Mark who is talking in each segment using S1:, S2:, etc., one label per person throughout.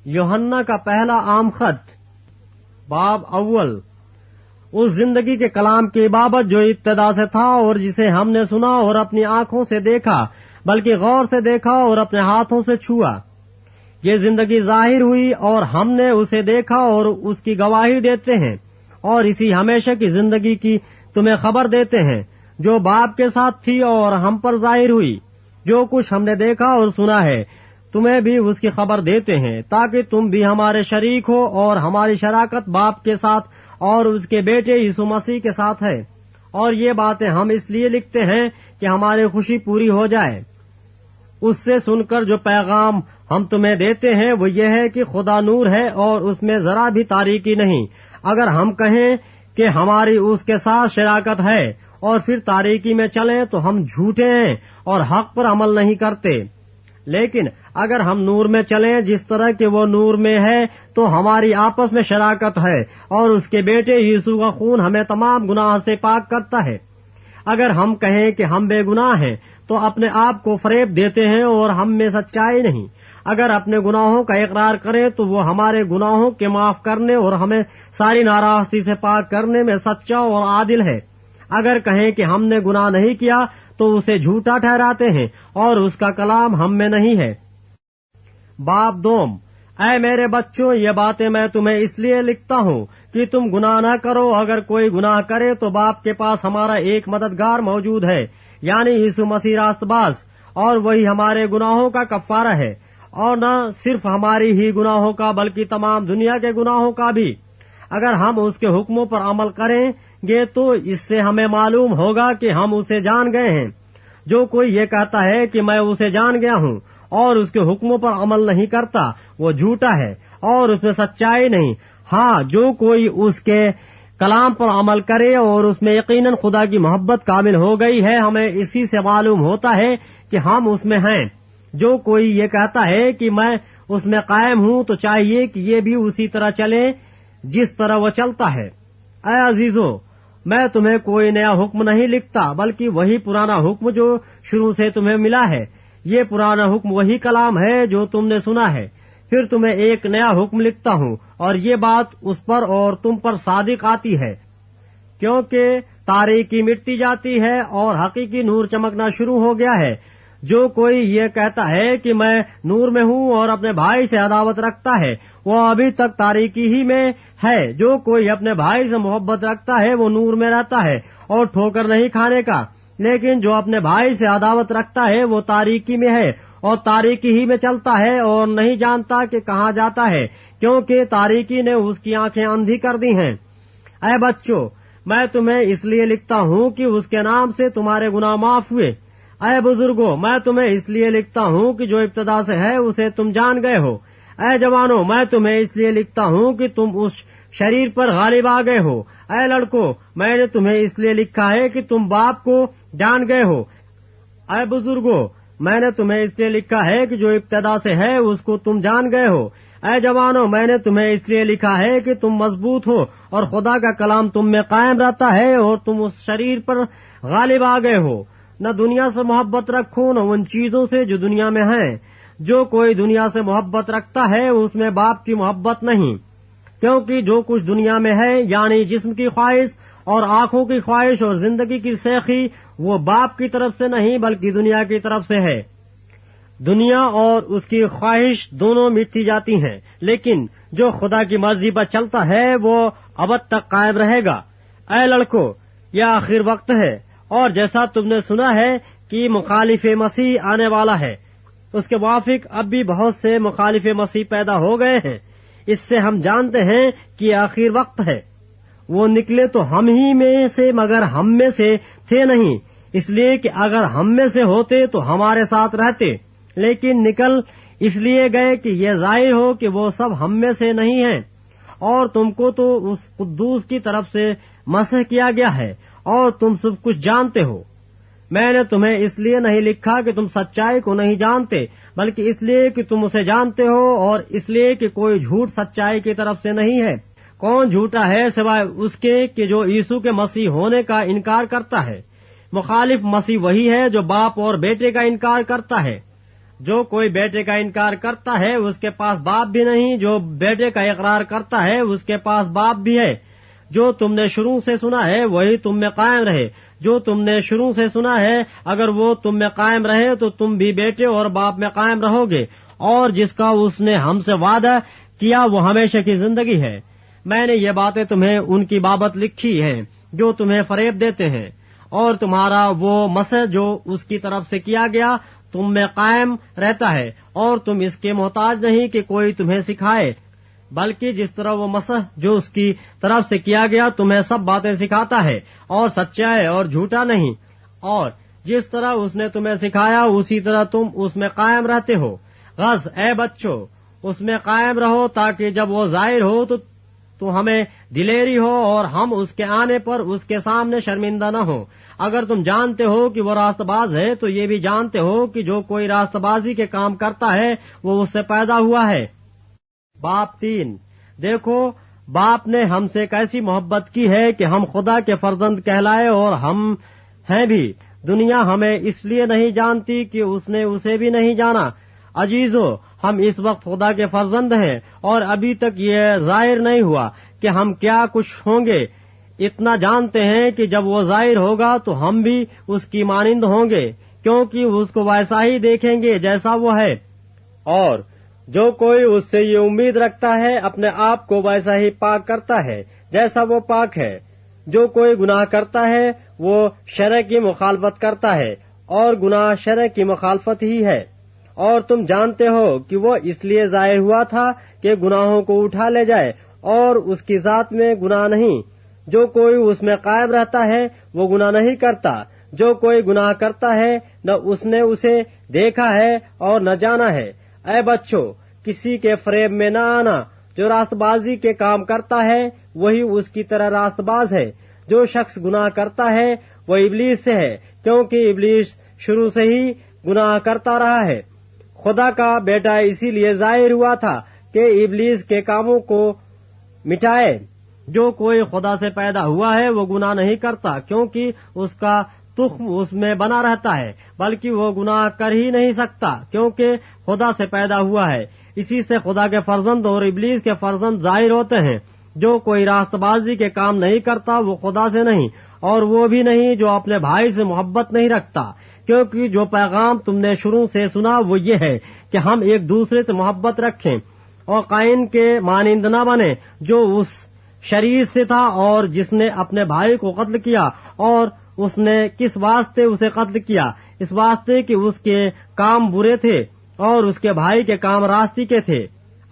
S1: यूहन्ना का पहला आम खत बाब अव्वल। उस जिंदगी के कलाम की बाबत जो इब्तिदा से था और जिसे हमने सुना और अपनी आंखों से देखा, बल्कि गौर से देखा और अपने हाथों से छुआ। ये जिंदगी जाहिर हुई और हमने उसे देखा और उसकी गवाही देते हैं, और इसी हमेशा की जिंदगी की तुम्हें खबर देते हैं जो बाप के साथ थी और हम पर जाहिर हुई। जो कुछ हमने देखा और सुना है तुम्हें भी उसकी खबर देते हैं, ताकि तुम भी हमारे शरीक हो, और हमारी शराकत बाप के साथ और उसके बेटे यीशु मसीह के साथ है। और ये बातें हम इसलिए लिखते हैं कि हमारी खुशी पूरी हो जाए। उससे सुनकर जो पैगाम हम तुम्हें देते हैं वो ये है कि खुदा नूर है और उसमें जरा भी तारीकी नहीं। अगर हम कहें कि हमारी उसके साथ शराकत है और फिर तारीकी में चलें तो हम झूठे हैं और हक पर अमल नहीं करते। लेकिन अगर हम नूर में चलें जिस तरह के वो नूर में है, तो हमारी आपस में शराकत है, और उसके बेटे यीशु का खून हमें तमाम गुनाह से पाक करता है। अगर हम कहें कि हम बेगुनाह हैं तो अपने आप को फरेब देते हैं और हम में सच्चाई नहीं। अगर अपने गुनाहों का इकरार करें तो वो हमारे गुनाहों के माफ करने और हमें सारी नाराजगी से पाक करने में सच्चा और आदिल है। अगर कहें कि हमने गुनाह नहीं किया तो उसे झूठा ठहराते हैं और उसका कलाम हम में नहीं है। बाप दोम, ऐ मेरे बच्चों, ये बातें मैं तुम्हें इसलिए लिखता हूँ कि तुम गुनाह न करो। अगर कोई गुनाह करे तो बाप के पास हमारा एक मददगार मौजूद है, यानी यीशु मसीह रास्तबाज, और वही हमारे गुनाहों का कफ्फारा है, और न सिर्फ हमारी ही गुनाहों का बल्कि तमाम दुनिया के गुनाहों का भी। अगर हम उसके हुक्मों पर अमल करेंगे तो इससे हमें मालूम होगा कि हम उसे जान गए हैं। जो कोई ये कहता है कि मैं उसे जान गया हूँ और उसके हुक्मों पर अमल नहीं करता, वो झूठा है और उसमें सच्चाई नहीं। हाँ, जो कोई उसके कलाम पर अमल करे और उसमें यकीनन खुदा की मोहब्बत कामिल हो गई है, हमें इसी से मालूम होता है कि हम उसमें हैं। जो कोई ये कहता है कि मैं उसमें कायम हूँ, तो चाहिए कि ये भी उसी तरह चले जिस तरह वो चलता है। ऐ अजीजों, मैं तुम्हें कोई नया हुक्म नहीं लिखता, बल्कि वही पुराना हुक्म जो शुरू से तुम्हें मिला है। ये पुराना हुक्म वही कलाम है जो तुमने सुना है। फिर तुम्हें एक नया हुक्म लिखता हूँ, और ये बात उस पर और तुम पर सादिक आती है, क्योंकि तारीकी मिटती जाती है और हकीकी नूर चमकना शुरू हो गया है। जो कोई ये कहता है कि मैं नूर में हूँ और अपने भाई से अदावत रखता है, वो अभी तक तारीकी ही में है। जो कोई अपने भाई से मोहब्बत रखता है वो नूर में रहता है और ठोकर नहीं खाने का। लेकिन जो अपने भाई से अदावत रखता है वो तारीकी में है और तारीकी ही में चलता है और नहीं जानता कि कहाँ जाता है, क्योंकि तारीकी ने उसकी आंखें अंधी कर दी हैं। ऐ बच्चों, मैं तुम्हें इसलिए लिखता हूँ कि उसके नाम से तुम्हारे गुनाह माफ हुए। ऐ बुजुर्गों, मैं तुम्हें इसलिए लिखता हूँ कि जो इब्तिदा से है उसे तुम जान गए हो। ऐ जवानों, मैं तुम्हें इसलिए लिखता हूँ कि तुम उस शरीर पर गालिब आ गए हो। ऐ लड़कों, मैंने तुम्हें इसलिए लिखा है कि तुम बाप को जान गए हो। ऐ बुजुर्गों, मैंने तुम्हें इसलिए लिखा है कि जो इब्तिदा से है उसको तुम जान गए हो। ऐ जवानों, मैंने तुम्हें इसलिए लिखा है कि तुम मजबूत हो और खुदा का कलाम तुम में कायम रहता है और तुम उस शरीर पर गालिब आ गए हो। न दुनिया से मोहब्बत रखो, न उन चीजों से जो दुनिया में हैं। जो कोई दुनिया से मोहब्बत रखता है उसमें बाप की मोहब्बत नहीं, क्योंकि जो कुछ दुनिया में है, यानी जिस्म की ख्वाहिश और आंखों की ख्वाहिश और जिंदगी की सेखी, वो बाप की तरफ से नहीं बल्कि दुनिया की तरफ से है। दुनिया और उसकी ख्वाहिश दोनों मिटती जाती हैं, लेकिन जो खुदा की मर्जी पर चलता है वो अबद तक कायम रहेगा। ऐ लड़कों, यह आखिर वक्त है, और जैसा तुमने सुना है कि मुखालिफ मसीह आने वाला है, उसके मुआफिक अब भी बहुत से मुखालिफ मसीह पैदा हो गए हैं। इससे हम जानते हैं कि आखिर वक्त है। वो निकले तो हम ही में से, मगर हम में से थे नहीं, इसलिए कि अगर हम में से होते तो हमारे साथ रहते। लेकिन निकल इसलिए गए कि ये जाहिर हो कि वो सब हम में से नहीं हैं। और तुमको तो उस कुद्दूस की तरफ से मसह किया गया है और तुम सब कुछ जानते हो। मैंने तुम्हें इसलिए नहीं लिखा कि तुम सच्चाई को नहीं जानते, बल्कि इसलिए कि तुम उसे जानते हो, और इसलिए कि कोई झूठ सच्चाई की तरफ से नहीं है। कौन झूठा है सिवाय उसके कि जो यीशु के मसीह होने का इनकार करता है। मुखालिफ मसीह वही है जो बाप और बेटे का इनकार करता है। जो कोई बेटे का इनकार करता है उसके पास बाप भी नहीं, जो बेटे का इकरार करता है उसके पास बाप भी है। जो तुमने शुरू से सुना है वही तुम में कायम रहे। जो तुमने शुरू से सुना है अगर वो तुम में कायम रहे तो तुम भी बेटे और बाप में कायम रहोगे। और जिसका उसने हमसे वादा किया वो हमेशा की जिंदगी है। मैंने ये बातें तुम्हें उनकी बाबत लिखी हैं जो तुम्हें फरेब देते हैं, और तुम्हारा वो मसह जो उसकी तरफ से किया गया तुम में कायम रहता है, और तुम इसके मोहताज नहीं कि कोई तुम्हें सिखाए, बल्कि जिस तरह वो मसह जो उसकी तरफ से किया गया तुम्हें सब बातें सिखाता है, और सच्चा है और झूठा नहीं। और जिस तरह उसने तुम्हें सिखाया उसी तरह तुम उसमें कायम रहते हो। गज ए बच्चों, उसमें कायम रहो ताकि जब वो जाहिर हो तो हमें दिलेरी हो और हम उसके आने पर उसके सामने शर्मिंदा न हो। अगर तुम जानते हो कि वो रास्तबाज है तो ये भी जानते हो कि जो कोई रास्तबाजी के काम करता है वो उससे पैदा हुआ है। बाप 3। देखो, बाप ने हमसे कैसी मोहब्बत की है कि हम खुदा के फर्जंद कहलाए, और हम हैं भी। दुनिया हमें इसलिए नहीं जानती कि उसने उसे भी नहीं जाना। अजीजों, हम इस वक्त खुदा के फर्जंद हैं और अभी तक ये जाहिर नहीं हुआ कि हम क्या कुछ होंगे। इतना जानते हैं कि जब वो जाहिर होगा तो हम भी उसकी मानिंद होंगे, क्योंकि उसको वैसा ही देखेंगे जैसा वो है। और जो कोई उससे ये उम्मीद रखता है अपने आप को वैसा ही पाक करता है जैसा वो पाक है। जो कोई गुनाह करता है वो शरअ की मुखालफत करता है, और गुनाह शरअ की मुखालफत ही है। और तुम जानते हो कि वो इसलिए जाहिर हुआ था कि गुनाहों को उठा ले जाए, और उसकी जात में गुनाह नहीं। जो कोई उसमें कायम रहता है वो गुनाह नहीं करता। जो कोई गुनाह करता है न उसने उसे देखा है और न जाना है। ऐ बच्चों, किसी के फरेब में न आना। जो रास्तबाजी के काम करता है वही उसकी तरह रास्तबाज है। जो शख्स गुनाह करता है वो इब्लीस से है, क्योंकि इब्लीस शुरू से ही गुनाह करता रहा है। खुदा का बेटा इसीलिए जाहिर हुआ था कि इब्लीस के कामों को मिटाए। जो कोई खुदा से पैदा हुआ है वो गुनाह नहीं करता, क्योंकि उसका तुख्म उसमें बना रहता है, बल्कि वो गुनाह कर ही नहीं सकता क्योंकि खुदा से पैदा हुआ है। इसी से खुदा के फर्जंद और इब्लीस के फर्जंद जाहिर होते हैं। जो कोई रास्तबाजी के काम नहीं करता वो खुदा से नहीं, और वो भी नहीं जो अपने भाई से मोहब्बत नहीं रखता। क्योंकि जो पैगाम तुमने शुरू से सुना वो ये है कि हम एक दूसरे से मोहब्बत रखें, और काइन के मानिंद न बने जो उस शरीर से था और जिसने अपने भाई को कत्ल किया। और उसने किस वास्ते उसे कत्ल किया? इस वास्ते कि उसके काम बुरे थे और उसके भाई के काम रास्ती के थे।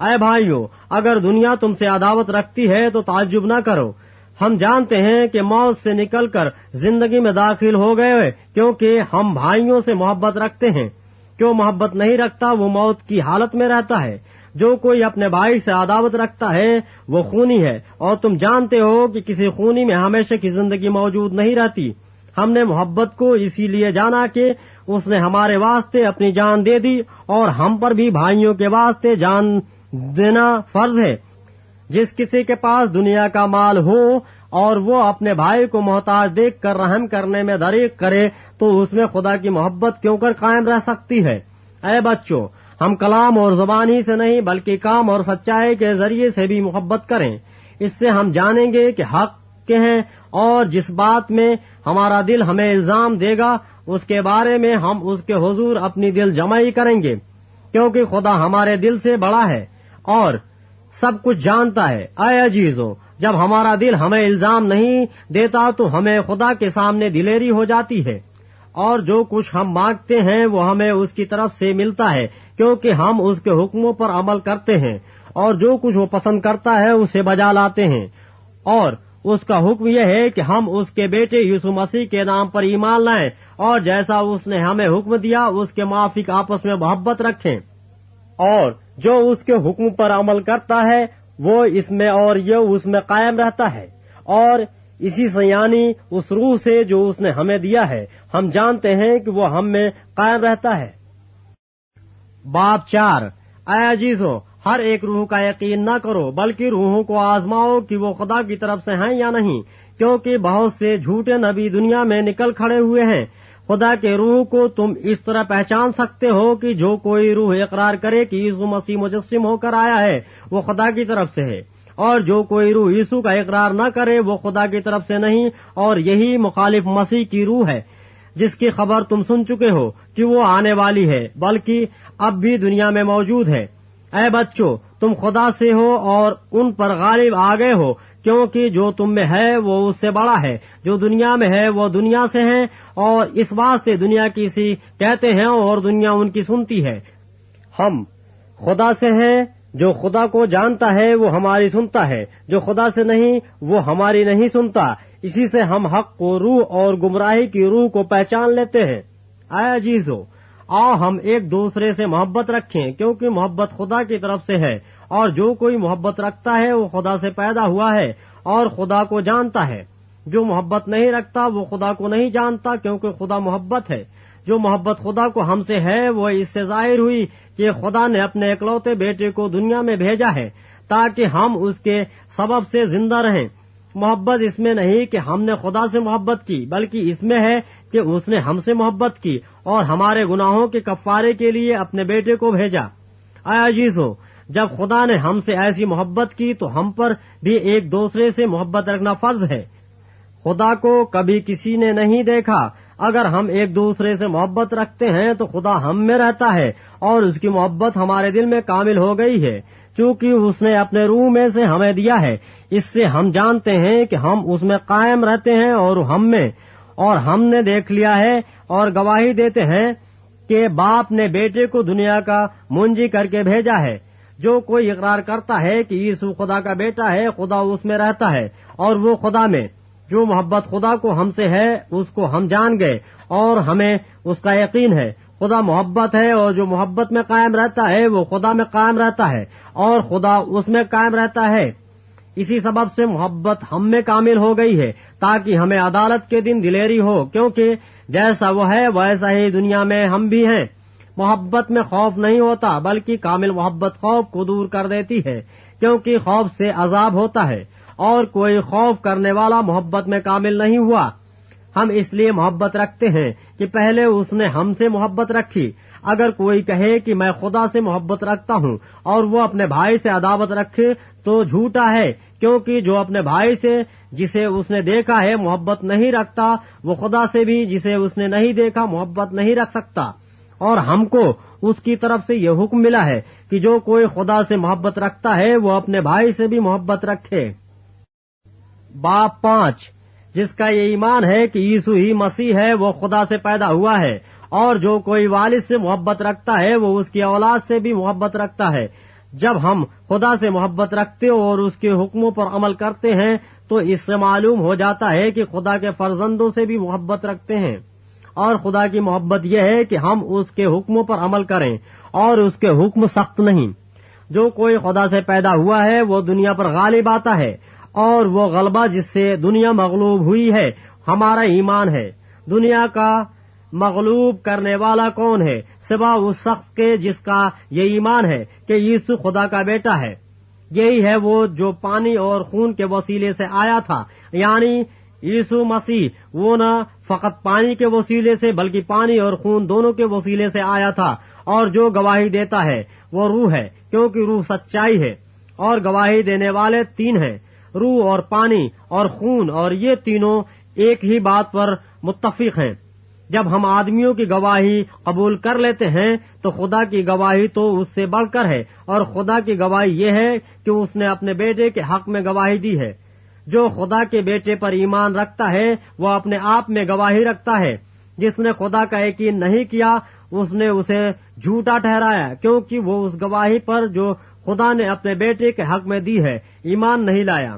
S1: ऐ भाइयों, अगर दुनिया तुमसे अदावत रखती है तो ताज्जुब न करो। हम जानते हैं कि मौत से निकलकर जिंदगी में दाखिल हो गए, क्योंकि हम भाइयों से मोहब्बत रखते हैं। जो मोहब्बत नहीं रखता वो मौत की हालत में रहता है। जो कोई अपने भाई से अदावत रखता है वो खूनी है, और तुम जानते हो कि किसी खूनी में हमेशा की जिंदगी मौजूद नहीं रहती। हमने मोहब्बत को इसीलिए जाना कि उसने हमारे वास्ते अपनी जान दे दी, और हम पर भी भाइयों के वास्ते जान देना फर्ज है। जिस किसी के पास दुनिया का माल हो और वो अपने भाई को मोहताज देख कर रहम करने में दरीक करे तो उसमें खुदा की मोहब्बत क्यों कर कायम रह सकती है। ऐ बच्चों, हम कलाम और जुबानी से नहीं बल्कि काम और सच्चाई के जरिए से भी मोहब्बत करें। इससे हम जानेंगे कि हक के हैं, और जिस बात में हमारा दिल हमें इल्जाम देगा उसके बारे में हम उसके हुजूर अपनी दिल जमाई करेंगे, क्योंकि खुदा हमारे दिल से बड़ा है और सब कुछ जानता है। ऐ अजीजों, जब हमारा दिल हमें इल्जाम नहीं देता तो हमें खुदा के सामने दिलेरी हो जाती है, और जो कुछ हम मांगते हैं वो हमें उसकी तरफ से मिलता है, क्योंकि हम उसके हुक्मों पर अमल करते हैं, और जो कुछ वो पसंद करता है उसे बजा लाते हैं। और उसका हुक्म यह है कि हम उसके बेटे यीशु मसीह के नाम पर ईमान लाएं, और जैसा उसने हमें हुक्म दिया उसके माफिक आपस में मोहब्बत रखें। और जो उसके हुक्म पर अमल करता है वो इसमें और ये उसमें कायम रहता है, और इसी से यानी उस रूह से जो उसने हमें दिया है हम जानते हैं कि वो हम में कायम रहता है। बाप 4। ऐ अजीजों, हर एक रूह का यकीन न करो, बल्कि रूहों को आजमाओ कि वो खुदा की तरफ से हैं या नहीं, क्योंकि बहुत से झूठे नबी दुनिया में निकल खड़े हुए हैं। خدا کے روح کو تم اس طرح پہچان سکتے ہو کہ جو کوئی روح اقرار کرے کہ یسوع مسیح مجسم ہو کر آیا ہے وہ خدا کی طرف سے ہے، اور جو کوئی روح یسوع کا اقرار نہ کرے وہ خدا کی طرف سے نہیں، اور یہی مخالف مسیح کی روح ہے جس کی خبر تم سن چکے ہو کہ وہ آنے والی ہے بلکہ اب بھی دنیا میں موجود ہے۔ اے بچوں، تم خدا سے ہو اور ان پر غالب آ گئے ہو، کیونکہ جو تم میں ہے وہ اس سے بڑا ہے، جو دنیا میں ہے وہ دنیا سے ہے، اور اس واسطے دنیا کی سی کہتے ہیں اور دنیا ان کی سنتی ہے۔ ہم خدا سے ہیں، جو خدا کو جانتا ہے وہ ہماری سنتا ہے، جو خدا سے نہیں وہ ہماری نہیں سنتا۔ اسی سے ہم حق کو روح اور گمراہی کی روح کو پہچان لیتے ہیں۔ اے عزیزو، آؤ ہم ایک دوسرے سے محبت رکھیں، کیونکہ محبت خدا کی طرف سے ہے، اور جو کوئی محبت رکھتا ہے وہ خدا سے پیدا ہوا ہے اور خدا کو جانتا ہے۔ جو محبت نہیں رکھتا وہ خدا کو نہیں جانتا، کیونکہ خدا محبت ہے۔ جو محبت خدا کو ہم سے ہے وہ اس سے ظاہر ہوئی کہ خدا نے اپنے اکلوتے بیٹے کو دنیا میں بھیجا ہے تاکہ ہم اس کے سبب سے زندہ رہیں۔ محبت اس میں نہیں کہ ہم نے خدا سے محبت کی، بلکہ اس میں ہے کہ اس نے ہم سے محبت کی اور ہمارے گناہوں کے کفارے کے لیے اپنے بیٹے کو بھیجا۔ اے عزیزو، جب خدا نے ہم سے ایسی محبت کی تو ہم پر بھی ایک دوسرے سے محبت رکھنا فرض ہے۔ خدا کو کبھی کسی نے نہیں دیکھا۔ اگر ہم ایک دوسرے سے محبت رکھتے ہیں تو خدا ہم میں رہتا ہے اور اس کی محبت ہمارے دل میں کامل ہو گئی ہے، چونکہ اس نے اپنے روح میں سے ہمیں دیا ہے۔ اس سے ہم جانتے ہیں کہ ہم اس میں قائم رہتے ہیں اور ہم میں، اور ہم نے دیکھ لیا ہے اور گواہی دیتے ہیں کہ باپ نے بیٹے کو دنیا کا منجی کر کے بھیجا ہے۔ جو کوئی اقرار کرتا ہے کہ یسوع خدا کا بیٹا ہے، خدا اس میں رہتا ہے اور وہ خدا میں۔ جو محبت خدا کو ہم سے ہے اس کو ہم جان گئے اور ہمیں اس کا یقین ہے۔ خدا محبت ہے اور جو محبت میں قائم رہتا ہے وہ خدا میں قائم رہتا ہے اور خدا اس میں قائم رہتا ہے۔ اسی سبب سے محبت ہم میں کامل ہو گئی ہے تاکہ ہمیں عدالت کے دن دلیری ہو، کیونکہ جیسا وہ ہے ویسا ہی دنیا میں ہم بھی ہیں۔ محبت میں خوف نہیں ہوتا، بلکہ کامل محبت خوف کو دور کر دیتی ہے، کیونکہ خوف سے عذاب ہوتا ہے، اور کوئی خوف کرنے والا محبت میں کامل نہیں ہوا۔ ہم اس لیے محبت رکھتے ہیں کہ پہلے اس نے ہم سے محبت رکھی۔ اگر کوئی کہے کہ میں خدا سے محبت رکھتا ہوں اور وہ اپنے بھائی سے عداوت رکھے تو جھوٹا ہے، کیونکہ جو اپنے بھائی سے جسے اس نے دیکھا ہے محبت نہیں رکھتا وہ خدا سے بھی جسے اس نے نہیں دیکھا محبت نہیں رکھ سکتا۔ اور ہم کو اس کی طرف سے یہ حکم ملا ہے کہ جو کوئی خدا سے محبت رکھتا ہے وہ اپنے بھائی سے بھی محبت رکھے۔ باب 5، جس کا یہ ایمان ہے کہ یسوع ہی مسیح ہے وہ خدا سے پیدا ہوا ہے، اور جو کوئی والد سے محبت رکھتا ہے وہ اس کی اولاد سے بھی محبت رکھتا ہے۔ جب ہم خدا سے محبت رکھتے اور اس کے حکموں پر عمل کرتے ہیں تو اس سے معلوم ہو جاتا ہے کہ خدا کے فرزندوں سے بھی محبت رکھتے ہیں، اور خدا کی محبت یہ ہے کہ ہم اس کے حکموں پر عمل کریں، اور اس کے حکم سخت نہیں۔ جو کوئی خدا سے پیدا ہوا ہے وہ دنیا پر غالب آتا ہے، اور وہ غلبہ جس سے دنیا مغلوب ہوئی ہے ہمارا ایمان ہے۔ دنیا کا مغلوب کرنے والا کون ہے سوا اس شخص کے جس کا یہ ایمان ہے کہ یسوع خدا کا بیٹا ہے۔ یہی ہے وہ جو پانی اور خون کے وسیلے سے آیا تھا، یعنی یسوع مسیح وہ نہ فقط پانی کے وسیلے سے بلکہ پانی اور خون دونوں کے وسیلے سے آیا تھا۔ اور جو گواہی دیتا ہے وہ روح ہے، کیونکہ روح سچائی ہے، اور گواہی دینے والے 3 ہیں، روح اور پانی اور خون، اور یہ تینوں ایک ہی بات پر متفق ہیں۔ جب ہم آدمیوں کی گواہی قبول کر لیتے ہیں تو خدا کی گواہی تو اس سے بڑھ کر ہے، اور خدا کی گواہی یہ ہے کہ اس نے اپنے بیٹے کے حق میں گواہی دی ہے۔ جو خدا کے بیٹے پر ایمان رکھتا ہے وہ اپنے آپ میں گواہی رکھتا ہے۔ جس نے خدا کا یقین نہیں کیا اس نے اسے جھوٹا ٹھہرایا، کیونکہ وہ اس گواہی پر جو خدا نے اپنے بیٹے کے حق میں دی ہے ایمان نہیں لایا۔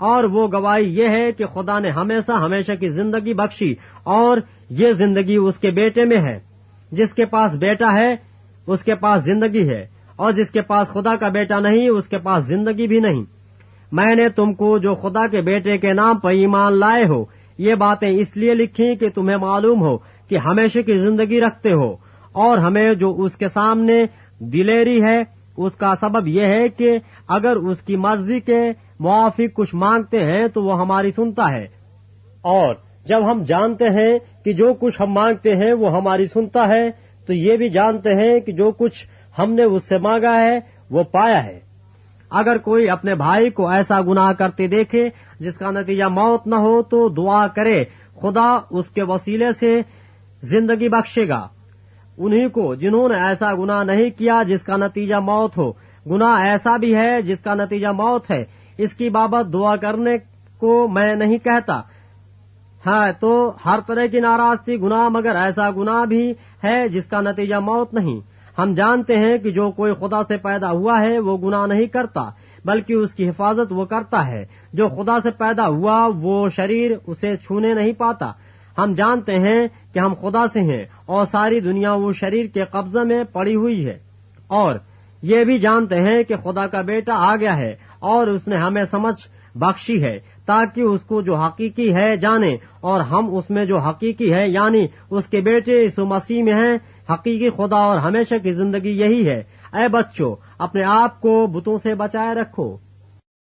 S1: اور وہ گواہی یہ ہے کہ خدا نے ہمیشہ کی زندگی بخشی، اور یہ زندگی اس کے بیٹے میں ہے۔ جس کے پاس بیٹا ہے اس کے پاس زندگی ہے، اور جس کے پاس خدا کا بیٹا نہیں اس کے پاس زندگی بھی نہیں۔ میں نے تم کو جو خدا کے بیٹے کے نام پر ایمان لائے ہو یہ باتیں اس لیے لکھی کہ تمہیں معلوم ہو کہ ہمیشہ کی زندگی رکھتے ہو، اور ہمیں جو اس کے سامنے دلیری ہے اس کا سبب یہ ہے کہ اگر اس کی مرضی کے موافق کچھ مانگتے ہیں تو وہ ہماری سنتا ہے، اور جب ہم جانتے ہیں کہ جو کچھ ہم مانگتے ہیں وہ ہماری سنتا ہے تو یہ بھی جانتے ہیں کہ جو کچھ ہم نے اس سے مانگا ہے وہ پایا ہے۔ اگر کوئی اپنے بھائی کو ایسا گناہ کرتے دیکھے جس کا نتیجہ موت نہ ہو تو دعا کرے، خدا اس کے وسیلے سے زندگی بخشے گا۔ انہی کو جنہوں نے ایسا گناہ نہیں کیا جس کا نتیجہ موت ہو، گناہ ایسا بھی ہے جس کا نتیجہ موت ہے، اس کی بابت دعا کرنے کو میں نہیں کہتا ہے تو ہر طرح کی ناراضگی گناہ، مگر ایسا گناہ بھی ہے جس کا نتیجہ موت نہیں۔ ہم جانتے ہیں کہ جو کوئی خدا سے پیدا ہوا ہے وہ گناہ نہیں کرتا بلکہ اس کی حفاظت وہ کرتا ہے۔ جو خدا سے پیدا ہوا وہ شریر اسے چھونے نہیں پاتا۔ ہم جانتے ہیں کہ ہم خدا سے ہیں اور ساری دنیا وہ شریر کے قبضے میں پڑی ہوئی ہے، اور یہ بھی جانتے ہیں کہ خدا کا بیٹا آ گیا ہے اور اس نے ہمیں سمجھ بخشی ہے تاکہ اس کو جو حقیقی ہے جانے، اور ہم اس میں جو حقیقی ہے یعنی اس کے بیٹے یسوع مسیح میں ہیں۔ حقیقی خدا اور ہمیشہ کی زندگی یہی ہے۔ اے بچوں، اپنے آپ کو بتوں سے بچائے رکھو۔